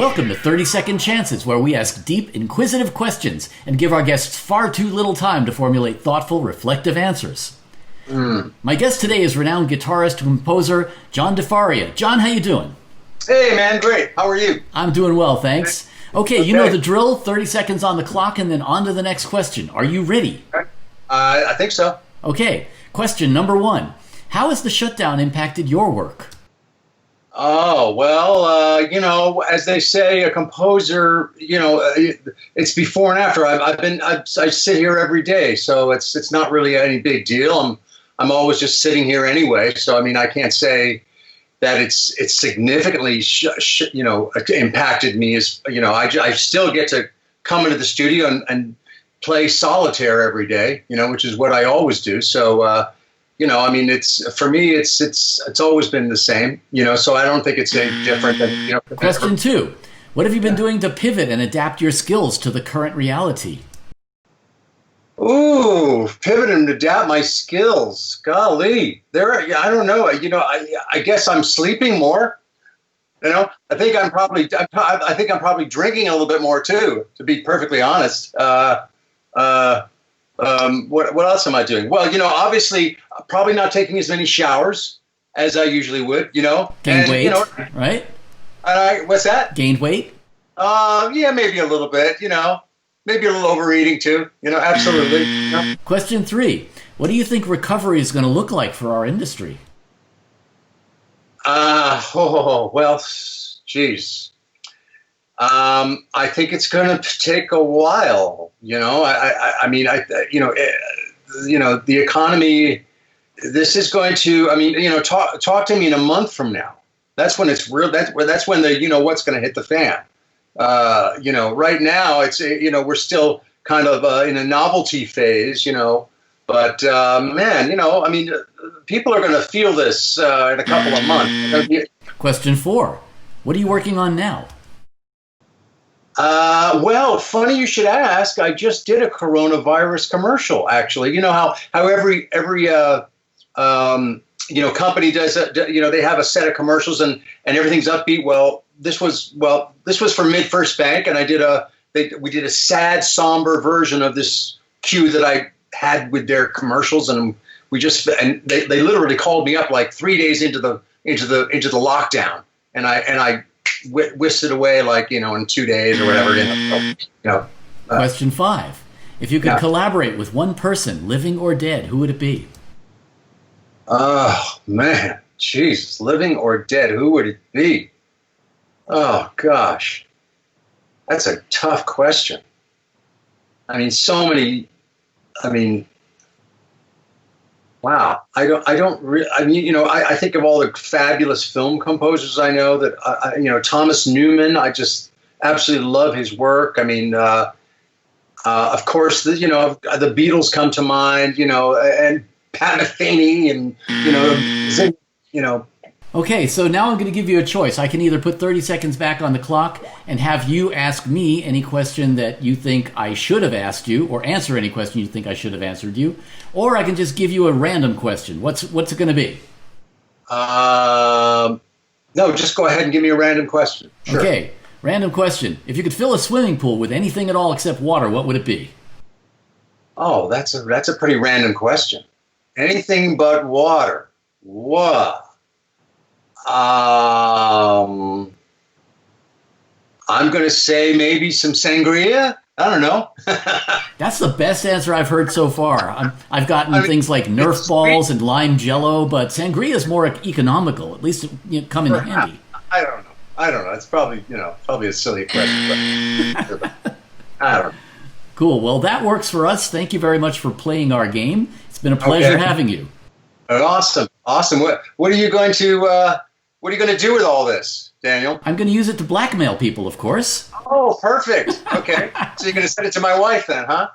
Welcome to 30-Second Chances, where we ask deep, inquisitive questions and give our guests far too little time to formulate thoughtful, reflective answers. My guest today is renowned guitarist and composer John DeFaria. John, how you doing? Hey, man, great. How are you? I'm doing well, thanks. Okay, you know the drill, 30 seconds on the clock, and then on to the next question. Are you ready? I think so. Okay, question number 1. How has the shutdown impacted your work? Oh, well, as they say, a composer, it's before and after. I sit here every day, so it's not really any big deal. I'm always just sitting here anyway. So, I mean, I can't say that it's significantly, impacted me. As I still get to come into the studio and play solitaire every day, which is what I always do. So, it's for me, it's always been the same, so I don't think it's any different than, Question 2. What have you been doing to pivot and adapt your skills to the current reality? Ooh, pivot and adapt my skills. Golly, I don't know. I guess I'm sleeping more. I think I'm probably drinking a little bit more too, to be perfectly honest. What else am I doing? Well, obviously, probably not taking as many showers as I usually would. Gained weight, right? What's that? Gained weight? Yeah, maybe a little bit. Maybe a little overeating too. Absolutely. Question 3. What do you think recovery is going to look like for our industry? Well, geez. I think it's going to take a while. The economy. This is going to. Talk to me in a month from now. That's when it's real. That's when what's going to hit the fan. Right now it's we're still kind of in a novelty phase. But people are going to feel this in a couple of months. Question 4. What are you working on now? Well, funny you should ask. I just did a coronavirus commercial, actually. How every company does it. They have a set of commercials and everything's upbeat. Well, this was for Mid-First Bank, and we did a sad, somber version of this cue that I had with their commercials, and they literally called me up like 3 days into the lockdown, and I whisked it away in 2 days or whatever. Question 5. If you could collaborate with one person, living or dead, who would it be? Oh, man. Jesus. Living or dead, who would it be? Oh, gosh. That's a tough question. So many. Wow. I think of all the fabulous film composers I know that, Thomas Newman, I just absolutely love his work. Of course, the Beatles come to mind, and Pat Metheny and, Okay, so now I'm going to give you a choice. I can either put 30 seconds back on the clock and have you ask me any question that you think I should have asked you, or answer any question you think I should have answered you, or I can just give you a random question. What's it going to be? No, just go ahead and give me a random question. Sure. Okay, random question. If you could fill a swimming pool with anything at all except water, what would it be? Oh, that's a pretty random question. Anything but water. Whoa. I'm going to say maybe some sangria. I don't know. That's the best answer I've heard so far. I've gotten things like Nerf balls and lime jello, but sangria is more economical. At least it come in handy. I don't know. It's probably a silly question. But I don't know. Cool. Well, that works for us. Thank you very much for playing our game. It's been a pleasure having you. Awesome. What are you going to do with all this, Daniel? I'm going to use it to blackmail people, of course. Oh, perfect. Okay. So you're going to send it to my wife then, huh?